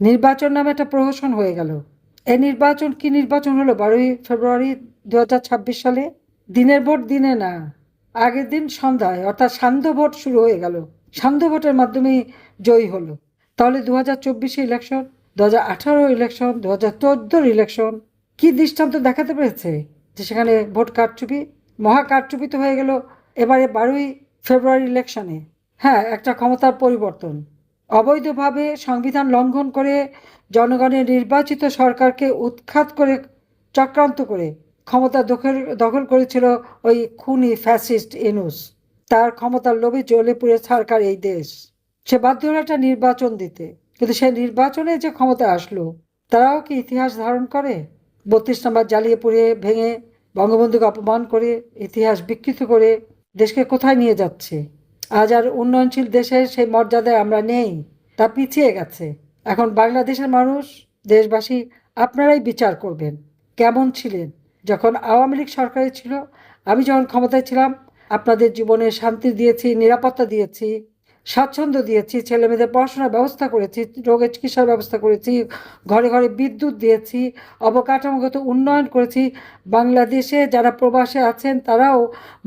নির্বাচন নামে একটা প্রহসন হয়ে গেল। এই নির্বাচন কি নির্বাচন হলো 12ই ফেব্রুয়ারি 2026 সালে? দিনের ভোট দিনে না, আগের দিন সন্ধ্যায়, অর্থাৎ সান্ধ্য ভোট শুরু হয়ে গেল। সান্ধ্য ভোটের মাধ্যমেই জয়ী হলো। তাহলে 2024 ইলেকশন, 2018 ইলেকশন, 2014 ইলেকশন কি দৃষ্টান্ত দেখাতে পেরেছে যে সেখানে ভোট কারচুপি, মহা কারচুপি তো হয়ে গেল এবারে 12ই ফেব্রুয়ারি ইলেকশনে। হ্যাঁ, একটা ক্ষমতার পরিবর্তন, অবৈধভাবে সংবিধান লঙ্ঘন করে জনগণের নির্বাচিত সরকারকে উৎখাত করে, চক্রান্ত করে ক্ষমতা দখল দখল করেছিল ওই খুনি ফ্যাসিস্ট ইউনূস। তার ক্ষমতার লোভে জ্বলে পুড়ে ছারকার এই দেশ। সে বাধ্য হলো একটা নির্বাচন দিতে, কিন্তু সেই নির্বাচনে যে ক্ষমতা আসলো, তারাও কি ইতিহাস ধারণ করে? 32 নম্বর জ্বালিয়ে পুড়িয়ে ভেঙে, বঙ্গবন্ধুকে অপমান করে, ইতিহাস বিকৃত করে দেশকে কোথায় নিয়ে যাচ্ছে? আজ আর উন্নয়নশীল দেশের সেই মর্যাদায় আমরা নেই, তা পিছিয়ে গেছে। এখন বাংলাদেশের মানুষ, দেশবাসী, আপনারাই বিচার করবেন কেমন ছিলেন যখন আওয়ামী লীগ সরকারে ছিল। আমি যখন ক্ষমতায় ছিলাম আপনাদের জীবনে শান্তি দিয়েছি, নিরাপত্তা দিয়েছি, স্বাচ্ছন্দ্য দিয়েছি, ছেলেমেয়েদের পড়াশোনার ব্যবস্থা করেছি, রোগের চিকিৎসার ব্যবস্থা করেছি, ঘরে ঘরে বিদ্যুৎ দিয়েছি, অবকাঠামোগত উন্নয়ন করেছি। বাংলাদেশে যারা প্রবাসে আছেন তারাও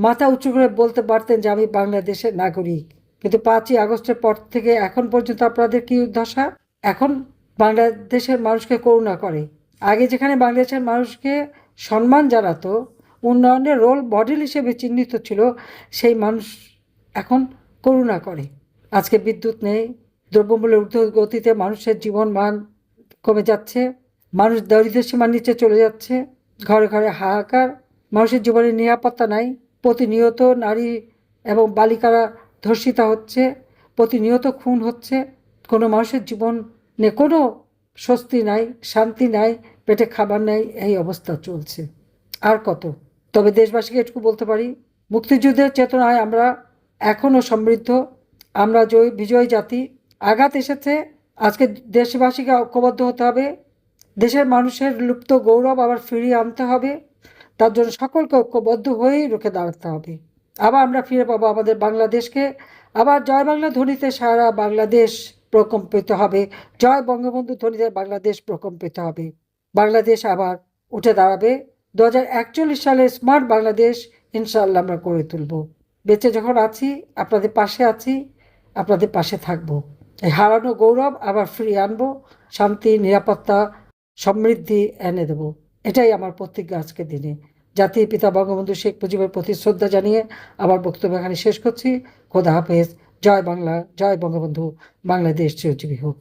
মাথা উঁচু করে বলতে পারতেন যে আমি বাংলাদেশের নাগরিক। কিন্তু 5ই আগস্টের পর থেকে এখন পর্যন্ত আপনাদের কি দশা? এখন বাংলাদেশের মানুষকে করুণা করে। আগে যেখানে বাংলাদেশের মানুষকে সম্মান জানাতো, উন্নয়নের রোল মডেল হিসেবে চিহ্নিত ছিল, সেই মানুষ এখন করুণা করে। আজকে বিদ্যুৎ নেই, দ্রব্যমূল্যের ঊর্ধ্বগতিতে মানুষের জীবন মান কমে যাচ্ছে, মানুষ দারিদ্র্য সীমার নিচে চলে যাচ্ছে, ঘরে ঘরে হাহাকার, মানুষের জীবনের নিরাপত্তা নাই, প্রতিনিয়ত নারী এবং বালিকারা ধর্ষিতা হচ্ছে, প্রতিনিয়ত খুন হচ্ছে, কোনো মানুষের জীবনে কোনো স্বস্তি নাই, শান্তি নাই, পেটে খাবার নাই, এই অবস্থা চলছে। আর কত? তবে দেশবাসীকে এটুকু বলতে পারি, মুক্তিযুদ্ধের চেতনায় আমরা এখনও সমৃদ্ধ, আমরা বিজয়ী জাতি। আঘাত এসেছে, আজকে দেশবাসীকে ঐক্যবদ্ধ হতে হবে, দেশের মানুষের লুপ্ত গৌরব আবার ফিরিয়ে আনতে হবে, তার জন্য সকলকে ঐক্যবদ্ধ হয়েই রুখে দাঁড়াতে হবে। আবার আমরা ফিরে পাবো আমাদের বাংলাদেশকে। আবার জয় বাংলা ধ্বনিতে সারা বাংলাদেশ প্রকম্পিত হবে, জয় বঙ্গবন্ধু ধ্বনিতে বাংলাদেশ প্রকম্পিত হবে। বাংলাদেশ আবার উঠে দাঁড়াবে। 2041 সালে স্মার্ট বাংলাদেশ ইনশাআল্লাহ আমরা গড়ে তুলব। বেঁচে যখন আছি, আপনাদের পাশে আছি, আপনাদের পাশে থাকবো। এই হারানো গৌরব আবার ফিরিয়ে আনবো, শান্তি, নিরাপত্তা, সমৃদ্ধি এনে দেব। এটাই আমার প্রতিজ্ঞা আজকের দিনে। জাতির পিতা বঙ্গবন্ধু শেখ মুজিবের প্রতি শ্রদ্ধা জানিয়ে আমার বক্তব্য এখানে শেষ করছি। খোদা হাফেজ। জয় বাংলা, জয় বঙ্গবন্ধু, বাংলাদেশ চিরজীবী হোক।